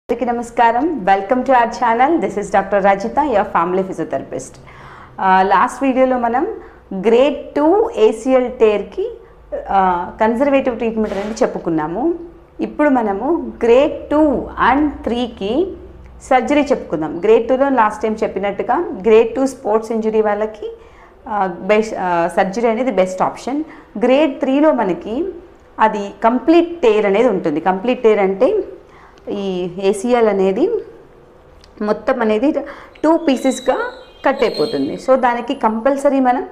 అందరికీ నమస్కారం. Welcome to our channel. This is doctor Rajitha, your family physiotherapist. Last వీడియోలో మనం గ్రేడ్ 2 ఏసిఎల్ టేర్కి కన్జర్వేటివ్ ట్రీట్మెంట్ అనేది చెప్పుకున్నాము. ఇప్పుడు మనము గ్రేడ్ 2 అండ్ 3కి సర్జరీ చెప్పుకుందాం. గ్రేడ్ 2లో లాస్ట్ టైం చెప్పినట్టుగా గ్రేడ్ 2 స్పోర్ట్స్ ఇంజరీ వాళ్ళకి సర్జరీ అనేది బెస్ట్ ఆప్షన్. గ్రేడ్ 3లో మనకి అది కంప్లీట్ టేర్ అనేది ఉంటుంది. కంప్లీట్ టేర్ అంటే ఈ ఏసిఎల్ అనేది మొత్తం అనేది 2 పీసెస్గా కట్ అయిపోతుంది. సో దానికి కంపల్సరీ మనం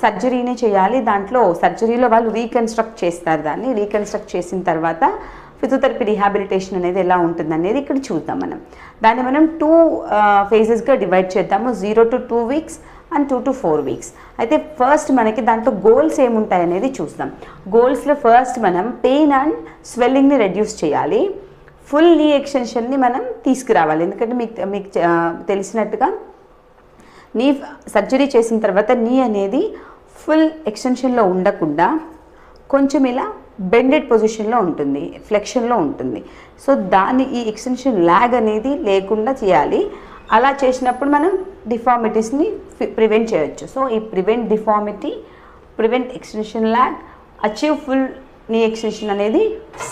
సర్జరీనే చేయాలి. దాంట్లో సర్జరీలో వాళ్ళు రీకన్స్ట్రక్ట్ చేస్తారు. దాన్ని రీకన్స్ట్రక్ట్ చేసిన తర్వాత ఫిజియోథెరపీ రీహాబిలిటేషన్ అనేది ఎలా ఉంటుంది అనేది ఇక్కడ చూద్దాం. దాన్ని మనం 2 ఫేజెస్గా డివైడ్ చేద్దాము. 0 to 2 weeks and 2 to 4 weeks. అయితే ఫస్ట్ మనకి దాంట్లో గోల్స్ ఏముంటాయి అనేది చూద్దాం. గోల్స్లో ఫస్ట్ మనం పెయిన్ అండ్ స్వెల్లింగ్ని రెడ్యూస్ చేయాలి. ఫుల్ నీ ఎక్స్టెన్షన్ని మనం తీసుకురావాలి. ఎందుకంటే మీకు తెలిసినట్టుగా నీ సర్జరీ చేసిన తర్వాత నీ అనేది ఫుల్ ఎక్స్టెన్షన్లో ఉండకుండా కొంచెం ఇలా బెండెడ్ పొజిషన్లో ఉంటుంది, ఫ్లెక్షన్లో ఉంటుంది. సో దాన్ని ఈ ఎక్స్టెన్షన్ ల్యాగ్ అనేది లేకుండా చేయాలి. అలా చేసినప్పుడు మనం డిఫార్మిటీస్ని ప్రివెంట్ చేయొచ్చు. సో ఈ prevent deformity, prevent extension lag, achieve full knee extension అనేది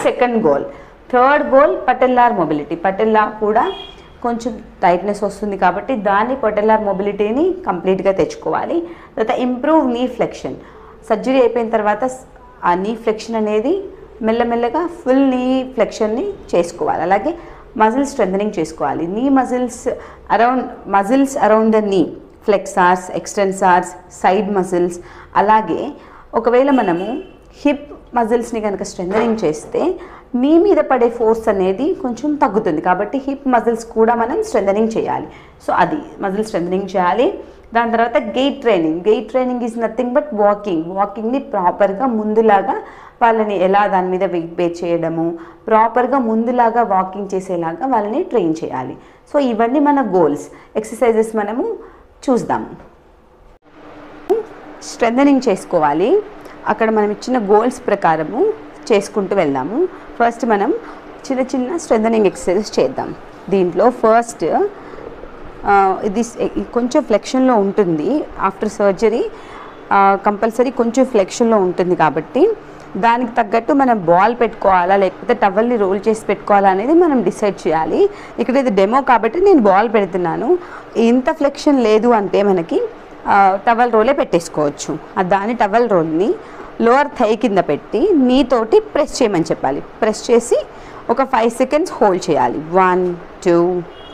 second goal. Third goal patellar mobility. Patella కూడా కొంచెం టైట్నెస్ వస్తుంది కాబట్టి దాన్ని పటెల్లార్ మొబిలిటీని కంప్లీట్గా తెచ్చుకోవాలి. తర్వాత ఇంప్రూవ్ నీ ఫ్లెక్షన్. సర్జరీ అయిపోయిన తర్వాత ఆ నీ ఫ్లెక్షన్ అనేది మెల్లమెల్లగా ఫుల్ నీ ఫ్లెక్షన్ని చేసుకోవాలి. అలాగే మజిల్ స్ట్రెంథనింగ్ చేసుకోవాలి. నీ మజిల్స్ అరౌండ్ ద నీ, ఫ్లెక్సార్స్, ఎక్స్టెన్సార్స్, సైడ్ మజిల్స్. అలాగే ఒకవేళ మనము హిప్ మజిల్స్ని కనుక స్ట్రెంథనింగ్ చేస్తే నీ మీద పడే ఫోర్స్ అనేది కొంచెం తగ్గుతుంది. కాబట్టి హిప్ మజిల్స్ కూడా మనం స్ట్రెంథనింగ్ చేయాలి. సో అది మజిల్ స్ట్రెంథనింగ్ చేయాలి. దాని తర్వాత gait training. Gait training is nothing but వాకింగ్ని ప్రాపర్గా ముందులాగా వాళ్ళని ఎలా దాని మీద వెయిట్ బేర్ చేయడము, ప్రాపర్గా ముందులాగా వాకింగ్ చేసేలాగా వాళ్ళని ట్రైన్ చేయాలి. సో ఇవన్నీ మన గోల్స్. ఎక్సర్సైజెస్ మనము చూద్దాము. స్ట్రెంథనింగ్ చేసుకోవాలి. అక్కడ మనం ఇచ్చిన గోల్స్ ప్రకారము చేసుకుంటూ వెళ్దాము. ఫస్ట్ మనం చిన్న చిన్న స్ట్రెంథనింగ్ ఎక్సర్సైజెస్ చేద్దాం. దీంట్లో ఫస్ట్ ఇది కొంచెం ఫ్లెక్షన్లో ఉంటుంది. ఆఫ్టర్ సర్జరీ కంపల్సరీ కొంచెం ఫ్లెక్షన్లో ఉంటుంది కాబట్టి దానికి తగ్గట్టు మనం బాల్ పెట్టుకోవాలా లేకపోతే టవల్ని రోల్ చేసి పెట్టుకోవాలా అనేది మనం డిసైడ్ చేయాలి. ఇక్కడ ఇది డెమో కాబట్టి నేను బాల్ పెడుతున్నాను. ఇంత ఫ్లెక్షన్ లేదు అంటే మనకి టవల్ రోలే పెట్టేసుకోవచ్చు. దాని టవల్ రోల్ని లోవర్ థై కింద పెట్టి నీతోటి ప్రెస్ చేయమని చెప్పాలి. ప్రెస్ చేసి ఒక 5 seconds హోల్డ్ చేయాలి. 1 2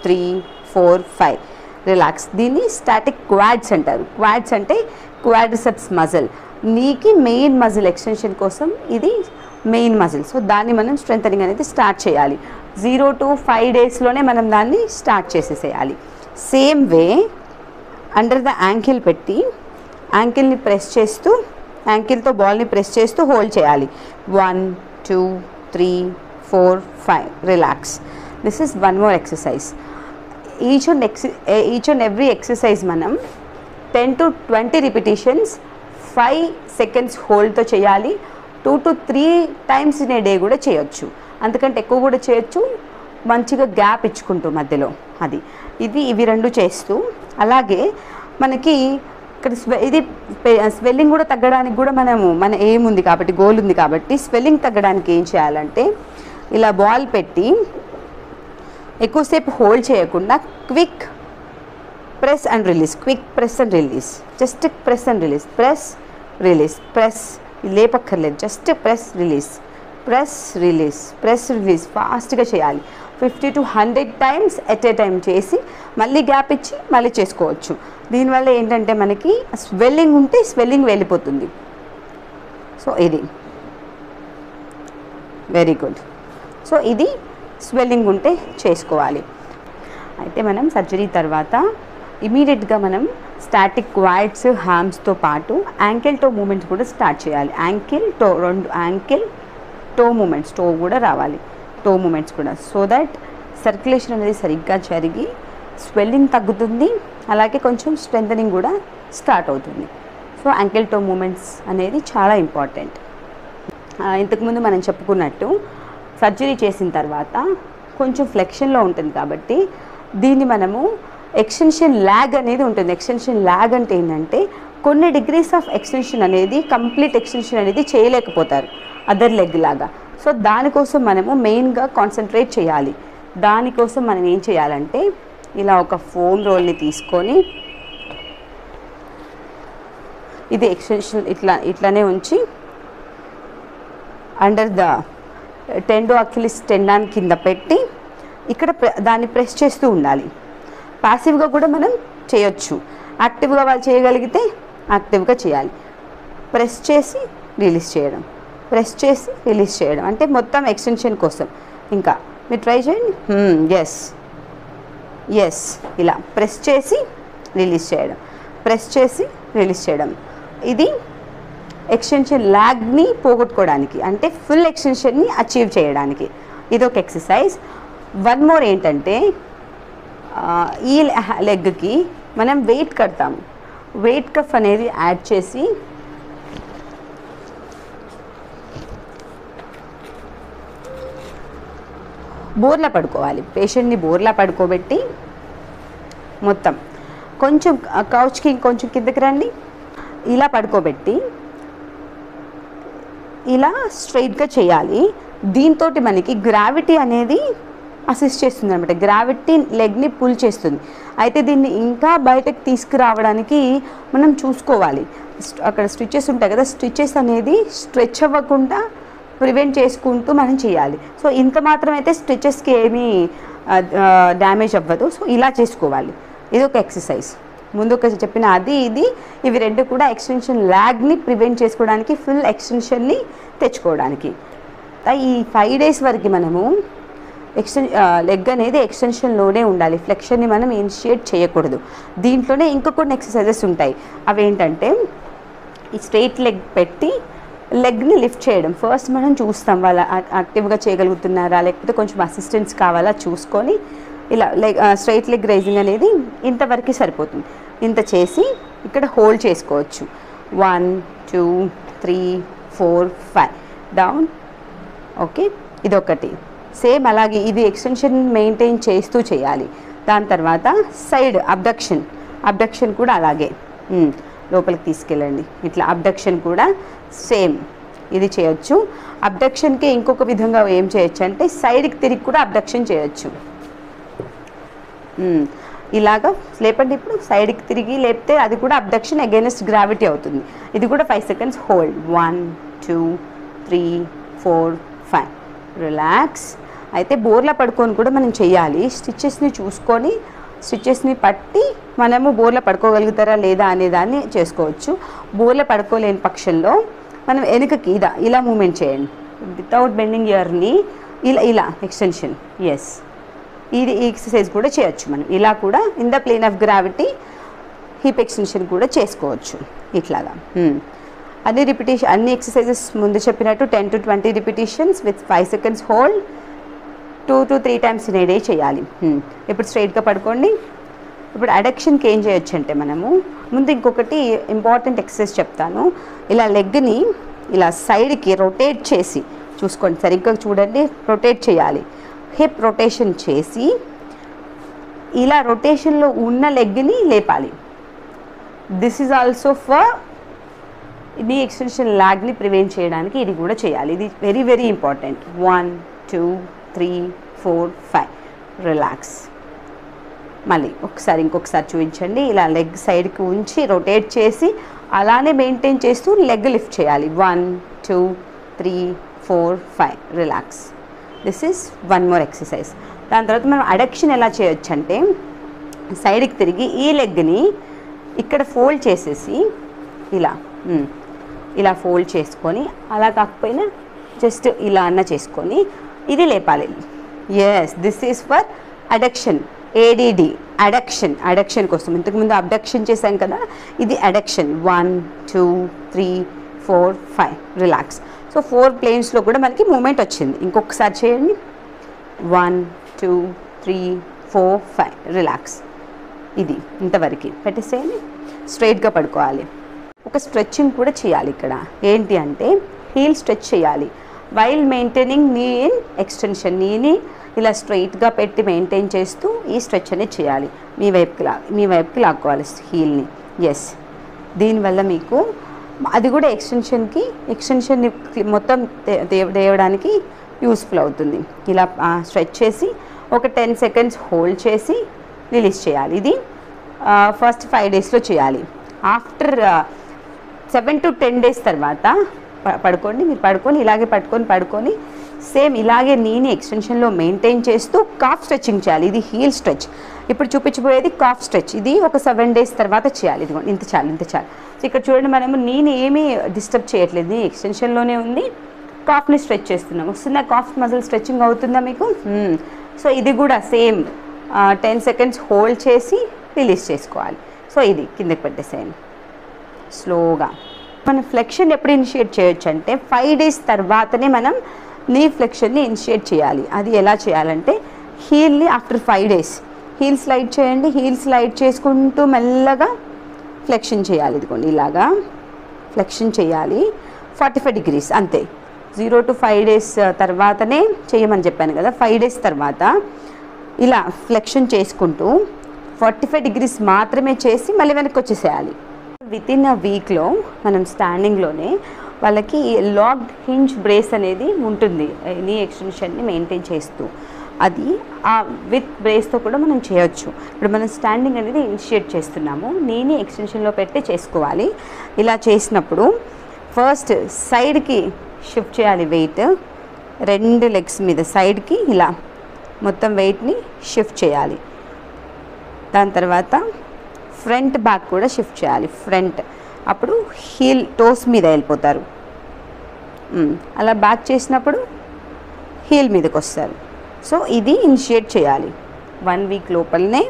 3 4 5 రిలాక్స్. దీన్ని స్టాటిక్ క్వాడ్స్ అంటారు. క్వాడ్స్ అంటే క్వాడ్రిసెప్స్ మజిల్. నీకి మెయిన్ మజిల్ ఎక్స్టెన్షన్ కోసం ఇది మెయిన్ మజిల్. సో దాన్ని మనం స్ట్రెంథనింగ్ అనేది స్టార్ట్ చేయాలి. 0 to 5 daysలోనే మనం దాన్ని స్టార్ట్ చేసేసేయాలి. Same way under the ankle పెట్టి యాంకిల్ని ప్రెస్ చేస్తూ యాంకిల్తో బాల్ని ప్రెస్ చేస్తూ హోల్డ్ చేయాలి. 1 2 3 4 5 relax. This is one more exercise. Each and every exercise మనం 10 to 20 రిపిటేషన్స్ 5 seconds హోల్డ్తో చేయాలి. 2 to 3 times in a day కూడా చేయొచ్చు. అంతకంటే ఎక్కువ కూడా చేయొచ్చు, మంచిగా గ్యాప్ ఇచ్చుకుంటూ మధ్యలో. ఇవి రెండు చేస్తూ అలాగే మనకి ఇక్కడ ఇది స్వెల్లింగ్ కూడా తగ్గడానికి కూడా మన ఎయిమ్ ఉంది కాబట్టి, గోల్ ఉంది కాబట్టి స్వెల్లింగ్ తగ్గడానికి ఏం చేయాలంటే ఇలా బాల్ పెట్టి ఎక్కువసేపు హోల్డ్ చేయకుండా quick press and release, quick press and release, just press and release, press release, press, లేపక్కర్లేదు, just press release, press release, press release ఫాస్ట్గా చేయాలి. 50 to 100 times at a time చేసి మళ్ళీ గ్యాప్ ఇచ్చి మళ్ళీ చేసుకోవచ్చు. దీనివల్ల ఏంటంటే మనకి స్వెల్లింగ్ ఉంటే స్వెల్లింగ్ వెళ్ళిపోతుంది. సో ఇది వెరీ గుడ్. సో ఇది స్వెల్లింగ్ ఉంటే చేసుకోవాలి. అయితే మనం సర్జరీ తర్వాత ఇమీడియట్గా మనం స్టాటిక్ క్వాడ్స్, హ్యామ్స్తో పాటు యాంకిల్ టో మూమెంట్స్ కూడా స్టార్ట్ చేయాలి. Ankle toe, 2 ankle toe movements, toe కూడా రావాలి, టో మూమెంట్స్ కూడా. సో దట్ సర్క్యులేషన్ అనేది సరిగ్గా జరిగి స్వెల్లింగ్ తగ్గుతుంది. అలాగే కొంచెం స్ట్రెంథనింగ్ కూడా స్టార్ట్ అవుతుంది. సో యాంకిల్ టో మూమెంట్స్ అనేది చాలా ఇంపార్టెంట్. ఇంతకుముందు మనం చెప్పుకున్నట్టు సర్జరీ చేసిన తర్వాత కొంచెం ఫ్లెక్షన్లో ఉంటుంది కాబట్టి దీన్ని మనము ఎక్స్టెన్షన్ ల్యాగ్ అనేది ఉంటుంది. ఎక్స్టెన్షన్ ల్యాగ్ అంటే ఏంటంటే కొన్ని డిగ్రీస్ ఆఫ్ ఎక్స్టెన్షన్ అనేది కంప్లీట్ ఎక్స్టెన్షన్ అనేది చేయలేకపోతారు అదర్ లెగ్ లాగా. సో దానికోసం మనము మెయిన్గా కాన్సన్ట్రేట్ చేయాలి. దానికోసం మనం ఏం చేయాలంటే ఇలా ఒక ఫోమ్ రోల్ని తీసుకొని ఇది ఎక్స్టెన్షన్ ఇట్లానే ఉంచి అండర్ ద టెండో అక్కిలిస్ టెండాన్ కింద పెట్టి ఇక్కడ దాన్ని ప్రెస్ చేస్తూ ఉండాలి. ప్యాసివ్గా కూడా మనం చేయొచ్చు, యాక్టివ్గా వాళ్ళు చేయగలిగితే యాక్టివ్గా చేయాలి. ప్రెస్ చేసి రిలీజ్ చేయడం, ప్రెస్ చేసి రిలీజ్ చేయడం అంటే మొత్తం ఎక్స్టెన్షన్ కోసం. ఇంకా మీరు ట్రై చేయండి. ఎస్ ఇలా ప్రెస్ చేసి రిలీజ్ చేయడం, ప్రెస్ చేసి రిలీజ్ చేయడం. ఇది ఎక్స్టెన్షన్ ల్యాగ్ని పోగొట్టుకోవడానికి అంటే ఫుల్ ఎక్స్టెన్షన్ని అచీవ్ చేయడానికి ఇదొక ఎక్సర్సైజ్. వన్ మోర్ ఏంటంటే ఈ లెగ్కి మనం వెయిట్ కడతాము. వెయిట్ కఫ్ అనేది యాడ్ చేసి బోర్లా పడుకోవాలి. పేషెంట్ని బోర్లా పడుకోబెట్టి మొత్తం కొంచెం కౌచ్కి కొంచెం కిందకి రండి, ఇలా పడుకోబెట్టి ఇలా స్ట్రైట్గా చేయాలి. దీంతో మనకి గ్రావిటీ అనేది అసిస్ట్ చేస్తుంది అనమాట. గ్రావిటీ లెగ్ని పుల్ చేస్తుంది. అయితే దీన్ని ఇంకా బయటకు తీసుకురావడానికి మనం చూసుకోవాలి. అక్కడ స్టిచెస్ ఉంటాయి కదా, స్టిచెస్ అనేది స్ట్రెచ్ అవ్వకుండా ప్రివెంట్ చేసుకుంటూ మనం చేయాలి. సో ఇంత మాత్రం అయితే స్టిచెస్కి ఏమీ డ్యామేజ్ అవ్వదు. సో ఇలా చేసుకోవాలి. ఇది ఒక ఎక్సర్సైజ్. ముందు ఒక చెప్పిన అది ఇది ఇవి రెండు కూడా ఎక్స్టెన్షన్ ల్యాగ్ని ప్రివెంట్ చేసుకోవడానికి, ఫుల్ ఎక్స్టెన్షన్ని తెచ్చుకోవడానికి. ఈ 5 days వరకు మనము లెగ్ అనేది ఎక్స్టెన్షన్లోనే ఉండాలి. ఫ్లెక్షన్ని మనం ఇనిషియేట్ చేయకూడదు. దీంట్లోనే ఇంకా కొన్ని ఎక్సర్సైజెస్ ఉంటాయి. అవి ఏంటంటే ఈ స్ట్రెయిట్ లెగ్ పెట్టి లెగ్ని లిఫ్ట్ చేయడం. ఫస్ట్ మనం చూస్తాం వాళ్ళ యాక్టివ్గా చేయగలుగుతున్నారా లేకపోతే కొంచెం అసిస్టెన్స్ కావాలా చూసుకొని ఇలా లెగ్ స్ట్రెయిట్ లెగ్ రైజింగ్ అనేది ఇంతవరకు సరిపోతుంది. ఇంత చేసి ఇక్కడ హోల్డ్ చేసుకోవచ్చు. 1 2 3 4 5 డౌన్. ఓకే, ఇదొకటి. సేమ్ అలాగే ఇది ఎక్స్టెన్షన్ మెయింటైన్ చేస్తూ చేయాలి. దాని తర్వాత సైడ్ అబ్డక్షన్ కూడా అలాగే లోపలికి తీసుకెళ్ళండి. ఇట్లా అబ్డక్షన్ కూడా సేమ్ ఇది చేయొచ్చు. అబ్డక్షన్కి ఇంకొక విధంగా ఏం చేయొచ్చు అంటే సైడ్కి తిరిగి కూడా అబ్డక్షన్ చేయొచ్చు. ఇలాగా లేపండి. ఇప్పుడు సైడ్కి తిరిగి లేపితే అది కూడా అబ్డక్షన్ అగైనెస్ట్ గ్రావిటీ అవుతుంది. ఇది కూడా 5 seconds హోల్డ్. 1 2 3 4 5 రిలాక్స్. అయితే బోర్లా పడుకొని కూడా మనం చేయాలి. స్టిచెస్ని చూసుకొని స్టిచెస్ని పట్టి మనము బోర్లా పడుకోగలుగుతారా లేదా అనే దాన్ని చేసుకోవచ్చు. బోర్లా పడుకోలేని పక్షంలో మనం వెనుకకి ఇలా మూమెంట్ చేయండి. వితౌట్ బెండింగ్ యువర్ నీ ఇలా ఎక్స్టెన్షన్. ఎస్, ఇది ఈ ఎక్సర్సైజ్ కూడా చేయొచ్చు మనం. ఇలా కూడా in the plane of gravity hip extension కూడా చేసుకోవచ్చు ఇట్లాగా. అన్ని ఎక్సర్సైజెస్ ముందు చెప్పినట్టు 10 to 20 repetitions with 5 seconds hold. 2 to 3 times in a day చేయాలి. ఇప్పుడు స్ట్రైట్గా పడుకోండి. ఇప్పుడు అడక్షన్కి ఏం చేయొచ్చు అంటే మనము ముందు ఇంకొకటి ఇంపార్టెంట్ ఎక్సర్సైజ్ చెప్తాను. ఇలా లెగ్ని ఇలా సైడ్కి రొటేట్ చేసి చూసుకోండి, సరిగ్గా చూడండి. రొటేట్ చేయాలి. హిప్ రొటేషన్ చేసి ఇలా రొటేషన్లో ఉన్న లెగ్ని లేపాలి. దిస్ ఈజ్ ఆల్సో ఫర్ నీ ఎక్స్టెన్షన్ ల్యాగ్ని ప్రివెంట్ చేయడానికి ఇది కూడా చేయాలి. ఇది వెరీ వెరీ ఇంపార్టెంట్. 1 2 3 4 5 రిలాక్స్. మళ్ళీ ఇంకొకసారి చూపించండి. ఇలా లెగ్ సైడ్కి ఉంచి రొటేట్ చేసి అలానే మెయింటైన్ చేస్తూ లెగ్ లిఫ్ట్ చేయాలి. 1 2 3 4 5 relax. This is one more exercise. దాని తర్వాత మనం అడక్షన్ ఎలా చేయొచ్చు అంటే సైడ్కి తిరిగి ఈ లెగ్ని ఇక్కడ ఫోల్డ్ చేసేసి ఇలా ఫోల్డ్ చేసుకొని, అలా కాకపోయినా జస్ట్ ఇలా అన్న చేసుకొని ఇది లేపాలి. Yes, this is for adduction. ADD adduction కోసం. ఇంతకుముందు అబ్డక్షన్ చేశాం కదా, ఇది అడక్షన్. 1 2 3 4 5 రిలాక్స్. సో 4 planes కూడా మనకి మూమెంట్ వచ్చింది. ఇంకొకసారి చేయండి. 1 2 3 4 5 రిలాక్స్. ఇది ఇంతవరకు పెట్టేసేయండి. స్ట్రైట్గా పడుకోవాలి. ఒక స్ట్రెచ్చింగ్ కూడా చేయాలి ఇక్కడ. ఏంటి అంటే హీల్ స్ట్రెచ్ చేయాలి. వైల్ మెయింటైనింగ్ నీ ఇన్ ఎక్స్టెన్షన్. నీని ఇలా స్ట్రైట్గా పెట్టి మెయింటైన్ చేస్తూ ఈ స్ట్రెచ్ అనేది చేయాలి. మీ వైపుకి లాక్కోవాలి హీల్ని. ఎస్, దీనివల్ల మీకు అది కూడా ఎక్స్టెన్షన్ని మొత్తం తేవడానికి యూస్ఫుల్ అవుతుంది. ఇలా స్ట్రెచ్ చేసి ఒక 10 సెకండ్స్ హోల్డ్ చేసి రిలీజ్ చేయాలి. ఇది ఫస్ట్ 5 డేస్లో చేయాలి. ఆఫ్టర్ 7 to 10 డేస్ తర్వాత మీరు పడుకొని ఇలాగే పడుకొని సేమ్ ఇలాగే నీని ఎక్స్టెన్షన్లో మెయింటైన్ చేస్తూ కాఫ్ స్ట్రెచ్చింగ్ చేయాలి. ఇది హీల్ స్ట్రెచ్. ఇప్పుడు చూపించబోయేది కాఫ్ స్ట్రెచ్. ఇది ఒక 7 డేస్ తర్వాత చేయాలి. ఇదిగోండి, ఇంత చాలు. సో ఇక్కడ చూడండి, మనము నీని ఏమీ డిస్టర్బ్ చేయట్లేదు, నీ ఎక్స్టెన్షన్లోనే ఉంది. కాఫ్ని స్ట్రెచ్ చేస్తున్నాం. వస్తుందా కాఫ్ మజిల్ స్ట్రెచ్చింగ్ అవుతుందా మీకు? సో ఇది కూడా సేమ్ 10 సెకండ్స్ హోల్డ్ చేసి రిలీజ్ చేసుకోవాలి. సో ఇది కిందకి పెట్టేసేయండి స్లోగా. మనం ఫ్లెక్షన్ ఎప్పుడు ఇనిషియేట్ చేయొచ్చు అంటే 5 డేస్ తర్వాతనే మనం నీ ఫ్లెక్షన్ని ఇనిషియేట్ చేయాలి. అది ఎలా చేయాలంటే హీల్ని ఆఫ్టర్ 5 డేస్ హీల్ స్లైడ్ చేయండి. హీల్ స్లైడ్ చేసుకుంటూ మెల్లగా ఫ్లెక్షన్ చేయాలి. ఇదిగోండి, ఇలాగా ఫ్లెక్షన్ చేయాలి 45 degrees అంతే. 0 to 5 డేస్ తర్వాతనే చేయమని చెప్పాను కదా. 5 డేస్ తర్వాత ఇలా ఫ్లెక్షన్ చేసుకుంటూ 45 degrees మాత్రమే చేసి మళ్ళీ వెనక్కి వచ్చేసేయాలి. వితిన్ అ వీక్లో మనం స్టాండింగ్లోనే వాళ్ళకి లాక్డ్ హింజ్ బ్రేస్ అనేది ఉంటుంది నీ ఎక్స్టెన్షన్ని మెయింటైన్ చేస్తూ. అది విత్ బ్రేస్తో కూడా మనం చేయొచ్చు. ఇప్పుడు మనం స్టాండింగ్ అనేది ఇనిషియేట్ చేస్తున్నాము, నీని ఎక్స్టెన్షన్లో పెట్టి చేసుకోవాలి. ఇలా చేసినప్పుడు ఫస్ట్ సైడ్కి షిఫ్ట్ చేయాలి వెయిట్. 2 లెగ్స్ మీద సైడ్కి ఇలా మొత్తం వెయిట్ని షిఫ్ట్ చేయాలి. దాని తర్వాత ఫ్రంట్ బ్యాక్ కూడా షిఫ్ట్ చేయాలి. ఫ్రంట్ అప్పుడు హీల్ టోస్ మీద వెళ్ళిపోతారు. అలా బ్యాక్ చేసినప్పుడు హీల్ మీదకి వస్తారు. సో ఇది ఇనిషియేట్ చేయాలి 1 వీక్ లోపలనే.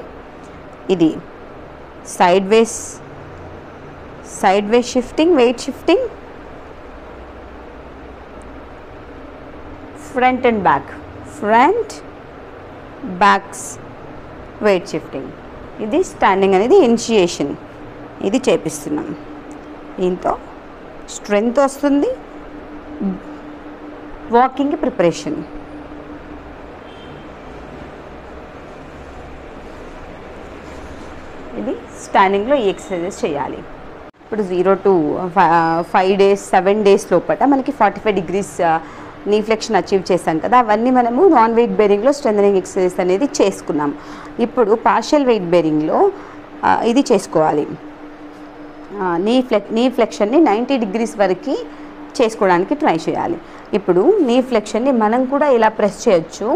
ఇది sideways shifting, weight shifting, front and backs weight shifting. ఇది స్టాండింగ్ అనేది ఇనిషియేషన్. ఇది చేపిస్తున్నాం. దీంతో స్ట్రెంగ్త్ వస్తుంది, వాకింగ్కి ప్రిపరేషన్. ఇది స్టాండింగ్లో ఈ ఎక్సర్సైజెస్ చేయాలి. ఇప్పుడు 0 to 5 డేస్ 7 డేస్ లోపల మనకి 45 degrees నీ ఫ్లెక్షన్ అచీవ్ చేశాం కదా. అవన్నీ మనము నాన్ వెయిట్ బేరింగ్లో స్ట్రెంథనింగ్ ఎక్సర్సైజ్ అనేది చేసుకున్నాం. ఇప్పుడు పార్షియల్ వెయిట్ బేరింగ్లో ఇది చేసుకోవాలి. నీ ఫ్లెక్షన్ని 90 degrees వరకు చేసుకోవడానికి ట్రై చేయాలి. ఇప్పుడు నీ ఫ్లెక్షన్ని మనం కూడా ఇలా ప్రెస్ చేయొచ్చు.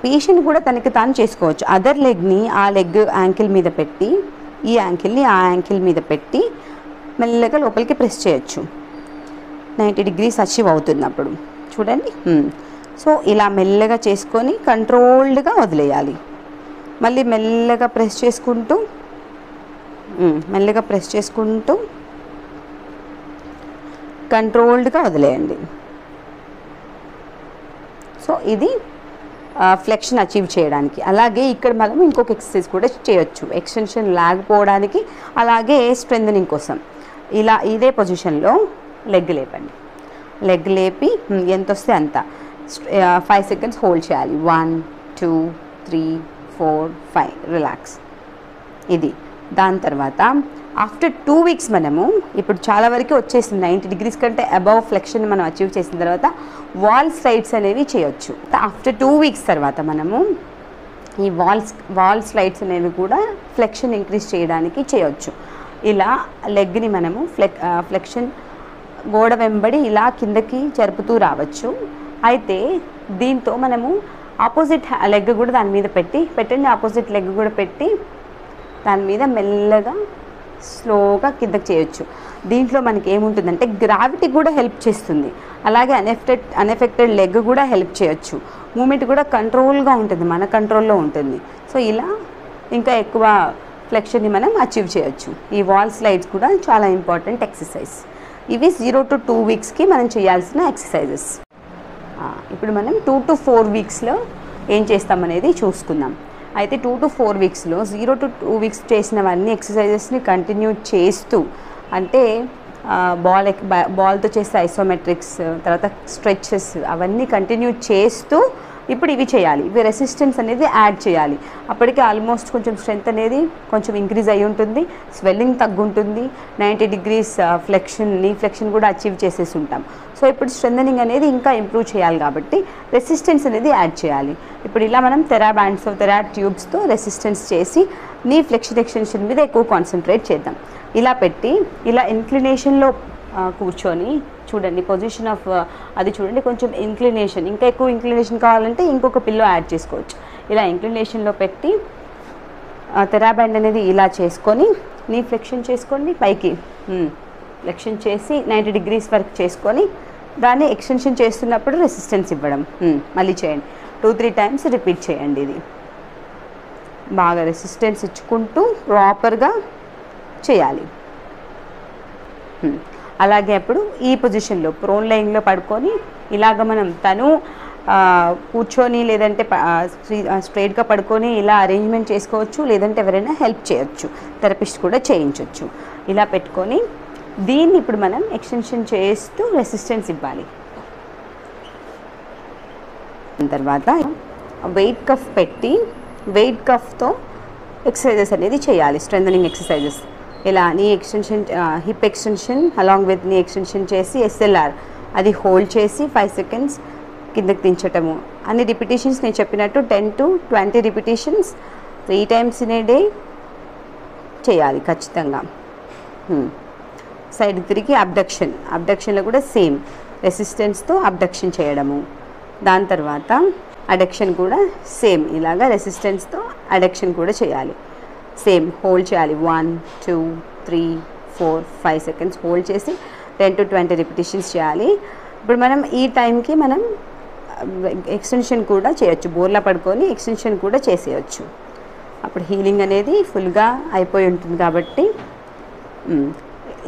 పేషెంట్ కూడా తనకి తాను చేసుకోవచ్చు. అదర్ లెగ్ని ఆ లెగ్ యాంకిల్ మీద పెట్టి, ఈ యాంకిల్ని ఆ యాంకిల్ మీద పెట్టి మెల్లగా లోపలికి ప్రెస్ చేయొచ్చు. 90 degrees అచీవ్ అవుతుంది అప్పుడు. చూడండి. సో ఇలా మెల్లగా చేసుకొని కంట్రోల్డ్గా వదిలేయాలి. మళ్ళీ మెల్లగా ప్రెస్ చేసుకుంటూ కంట్రోల్డ్గా వదిలేయండి. సో ఇది ఫ్లెక్షన్ అచీవ్ చేయడానికి. అలాగే ఇక్కడ మనం ఇంకొక ఎక్సర్సైజ్ కూడా చేయొచ్చు ఎక్స్టెన్షన్ లాగిపోవడానికి, అలాగే స్ట్రెంథనింగ్ కోసం. ఇలా ఇదే పొజిషన్లో లెగ్ లేపండి. లెగ్ లేపి ఎంత వస్తే అంత 5 సెకండ్స్ హోల్డ్ చేయాలి. 1 2 3 4 5 రిలాక్స్. ఇది. దాని తర్వాత ఆఫ్టర్ 2 వీక్స్ మనము ఇప్పుడు చాలా వరకు వచ్చేసింది 90 degrees కంటే అబవ్ ఫ్లెక్షన్ మనం అచీవ్ చేసిన తర్వాత వాల్ స్లైడ్స్ అనేవి చేయొచ్చు. ఆఫ్టర్ 2 వీక్స్ తర్వాత మనము ఈ వాల్ స్లైడ్స్ అనేవి కూడా ఫ్లెక్షన్ ఇంక్రీజ్ చేయడానికి చేయొచ్చు. ఇలా లెగ్ని మనము ఫ్లెక్షన్ గోడ వెంబడి ఇలా కిందకి జరుపుతూ రావచ్చు. అయితే దీంతో మనము ఆపోజిట్ లెగ్ కూడా దాని మీద పెట్టండి. ఆపోజిట్ లెగ్ కూడా పెట్టి దాని మీద మెల్లగా స్లోగా కిందకి చేయొచ్చు. దీంట్లో మనకి ఏముంటుందంటే గ్రావిటీ కూడా హెల్ప్ చేస్తుంది. అలాగే అన్ఎఫెక్టెడ్ లెగ్ కూడా హెల్ప్ చేయొచ్చు. మూమెంట్ కూడా కంట్రోల్గా ఉంటుంది, మన కంట్రోల్లో ఉంటుంది. సో ఇలా ఇంకా ఎక్కువ ఫ్లెక్షన్ని మనం అచీవ్ చేయొచ్చు. ఈ వాల్ స్లైడ్స్ కూడా చాలా ఇంపార్టెంట్ ఎక్సర్సైజ్. ఇవి 0 to 2 వీక్స్కి మనం చేయాల్సిన ఎక్సర్సైజెస్. ఇప్పుడు మనం 2 to 4 వీక్స్లో ఏం చేస్తామనేది చూసుకుందాం. అయితే 2 to 4 వీక్స్లో 0 to 2 వీక్స్ చేసినవన్నీ ఎక్సర్సైజెస్ని కంటిన్యూ చేస్తూ, అంటే బాల్తో చేసే ఐసోమెట్రిక్స్, తర్వాత స్ట్రెచెస్ అవన్నీ కంటిన్యూ చేస్తూ ఇప్పుడు ఇవి చేయాలి. ఇవి రెసిస్టెన్స్ అనేది యాడ్ చేయాలి. అప్పటికి ఆల్మోస్ట్ కొంచెం స్ట్రెంత్ అనేది కొంచెం ఇంక్రీజ్ అయి ఉంటుంది, స్వెల్లింగ్ తగ్గుంటుంది, 90 degrees ఫ్లెక్షన్, నీ ఫ్లెక్షన్ కూడా అచీవ్ చేసేసి ఉంటాం. సో ఇప్పుడు స్ట్రెంథనింగ్ అనేది ఇంకా ఇంప్రూవ్ చేయాలి కాబట్టి రెసిస్టెన్స్ అనేది యాడ్ చేయాలి. ఇప్పుడు ఇలా మనం తెరా బ్యాండ్స్, తెరా ట్యూబ్స్తో రెసిస్టెన్స్ చేసి నీ ఫ్లెక్షన్ ఎక్స్టెన్షన్ మీద ఎక్కువ కాన్సన్ట్రేట్ చేద్దాం. ఇలా పెట్టి ఇలా ఇంక్లినేషన్లో కూర్చొని చూడండి, పొజిషన్ ఆఫ్ అది చూడండి, కొంచెం ఇంక్లినేషన్, ఇంకా ఎక్కువ ఇంక్లినేషన్ కావాలంటే ఇంకొక పిల్లో యాడ్ చేసుకోవచ్చు. ఇలా ఇంక్లినేషన్లో పెట్టి తెరా బ్యాండ్ అనేది ఇలా చేసుకొని నీ ఫ్లెక్షన్ చేసుకోండి, పైకి ఫ్లెక్షన్ చేసి 90 degrees వరకు చేసుకొని దాన్ని ఎక్స్టెన్షన్ చేస్తున్నప్పుడు రెసిస్టెన్స్ ఇవ్వడం. మళ్ళీ చేయండి, 2-3 times రిపీట్ చేయండి. ఇది బాగా రెసిస్టెన్స్ ఇచ్చుకుంటూ ప్రాపర్గా చేయాలి. అలాగే అప్పుడు ఈ పొజిషన్లో ప్రోన్ లైన్లో పడుకొని ఇలాగ మనం తను కూర్చొని లేదంటే స్ట్రైట్గా పడుకొని ఇలా అరేంజ్మెంట్ చేసుకోవచ్చు, లేదంటే ఎవరైనా హెల్ప్ చేయొచ్చు, థెరపిస్ట్ కూడా చేయించవచ్చు. ఇలా పెట్టుకొని దీన్ని ఇప్పుడు మనం ఎక్స్టెన్షన్ చేస్తూ రెసిస్టెన్స్ ఇవ్వాలి. తర్వాత వెయిట్ కఫ్ పెట్టి వెయిట్ కఫ్తో ఎక్సర్సైజెస్ అనేది చేయాలి, స్ట్రెంథనింగ్ ఎక్సర్సైజెస్. ఇలా నీ extension, hip extension along with నీ ఎక్స్టెన్షన్ చేసి SLR అది హోల్డ్ చేసి 5 seconds కిందకి దించటము. అన్ని రిపిటేషన్స్ నేను చెప్పినట్టు 10 to 20 repetitions 3 times in a day చేయాలి ఖచ్చితంగా. సైడ్ తిరిగి అబ్డక్షన్లో కూడా సేమ్ రెసిస్టెన్స్తో అబ్డక్షన్ చేయడము. దాని తర్వాత అడక్షన్ కూడా సేమ్, ఇలాగా రెసిస్టెన్స్తో అడక్షన్ కూడా చేయాలి. సేమ్ హోల్డ్ చేయాలి, 1 2 3 4 5 seconds హోల్డ్ చేసి 10 to 20 repetitions చేయాలి. ఇప్పుడు మనం ఈ టైంకి మనం ఎక్స్టెన్షన్ కూడా చేయొచ్చు, బోర్లా పడుకొని ఎక్స్టెన్షన్ కూడా చేసేయచ్చు. అప్పుడు హీలింగ్ అనేది ఫుల్గా అయిపోయి ఉంటుంది కాబట్టి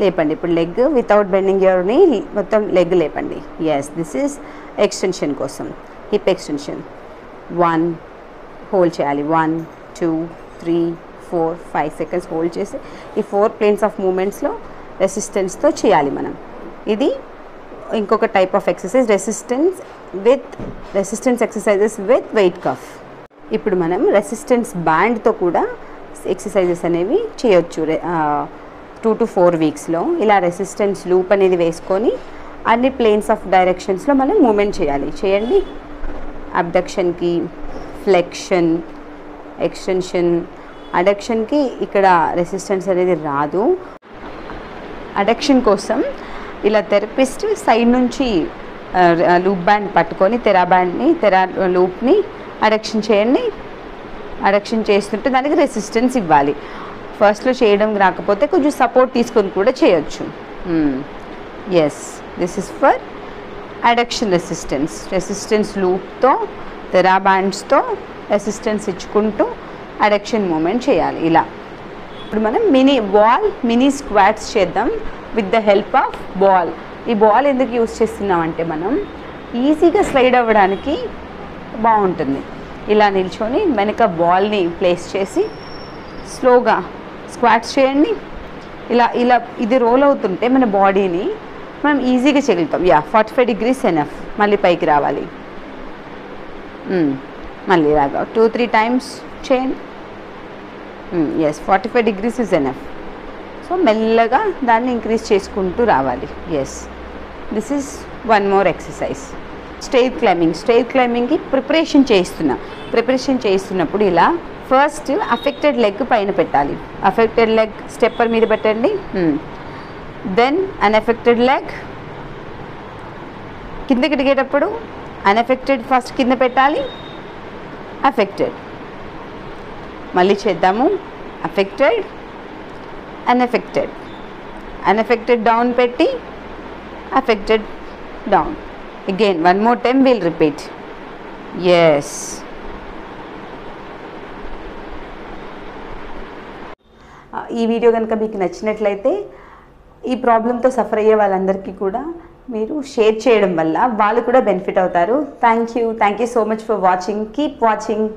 లేపండి. ఇప్పుడు లెగ్ వితౌట్ బెండింగ్ యువర్ నీ, మొత్తం లెగ్ లేపండి. ఎస్, దిస్ ఈజ్ ఎక్స్టెన్షన్ కోసం, హిప్ ఎక్స్టెన్షన్. 1 హోల్డ్ చేయాలి, 1 2 3 4 5 seconds హోల్డ్ చేసి ఈ 4 planes ఆఫ్ మూమెంట్స్లో రెసిస్టెన్స్తో చేయాలి మనం. ఇది ఇంకొక type of exercise, resistance exercises with weight cuff. ఇప్పుడు మనం రెసిస్టెన్స్ బ్యాండ్తో కూడా ఎక్సర్సైజెస్ అనేవి చేయొచ్చు 2 to 4 weeksలో. ఇలా రెసిస్టెన్స్ లూప్ అనేది వేసుకొని అన్ని ప్లేన్స్ ఆఫ్ డైరెక్షన్స్లో మనం మూమెంట్ చేయండి. అబ్డక్షన్కి, ఫ్లెక్షన్, ఎక్స్టెన్షన్. అడక్షన్కి ఇక్కడ రెసిస్టెన్స్ అనేది రాదు. అడక్షన్ కోసం ఇలా థెరపిస్ట్ సైడ్ నుంచి లూప్ బ్యాండ్ పట్టుకొని తెరా లూప్ని అడక్షన్ చేయండి. అడక్షన్ చేస్తుంటే దానికి రెసిస్టెన్స్ ఇవ్వాలి. ఫస్ట్లో చేయడం రాకపోతే కొంచెం సపోర్ట్ తీసుకొని కూడా చేయొచ్చు. Yes, this is for adduction resistance లూప్తో తెరా బ్యాండ్స్తో రెసిస్టెన్స్ ఇచ్చుకుంటూ అడక్షన్ మూమెంట్ చేయాలి. ఇలా ఇప్పుడు మనం మినీ స్క్వాట్స్ చేద్దాం with the help of ball. ఈ బాల్ ఎందుకు యూజ్ చేస్తున్నామంటే మనం ఈజీగా స్లైడ్ అవ్వడానికి బాగుంటుంది. ఇలా నిల్చొని వెనక బాల్ని ప్లేస్ చేసి స్లోగా స్క్వాట్స్ చేయండి. ఇలా ఇది రోల్ అవుతుంటే మన బాడీని మనం ఈజీగా చేయగలుగుతాం. 45 degrees ఎనఫ్. మళ్ళీ పైకి రావాలి, మళ్ళీ ఇలాగా 2-3 times చేయండి. Yes, 45 degrees is enough. So మెల్లగా దాన్ని ఇంక్రీజ్ చేసుకుంటూ రావాలి. Yes, this is one more exercise. Stair క్లైంబింగ్కి ప్రిపరేషన్ చేస్తున్నప్పుడు ఇలా ఫస్ట్ అఫెక్టెడ్ లెగ్ పైన పెట్టాలి. అఫెక్టెడ్ లెగ్ స్టెప్పర్ మీద పెట్టండి. దెన్ అన్ఎఫెక్టెడ్ లెగ్ కిందకి దిగేటప్పుడు అన్ఎఫెక్టెడ్ ఫస్ట్ కింద పెట్టాలి, అఫెక్టెడ్. మళ్ళీ చేద్దాము. అఫెక్టెడ్, అన్ఎఫెక్టెడ్ డౌన్ పెట్టి affected down. Again one more time will repeat. Yes, ఈ వీడియో కనుక మీకు నచ్చినట్లయితే ఈ ప్రాబ్లంతో సఫర్ అయ్యే వాళ్ళందరికీ కూడా మీరు షేర్ చేయడం వల్ల వాళ్ళు కూడా బెనిఫిట్ అవుతారు. Thank you so much for watching. Keep watching.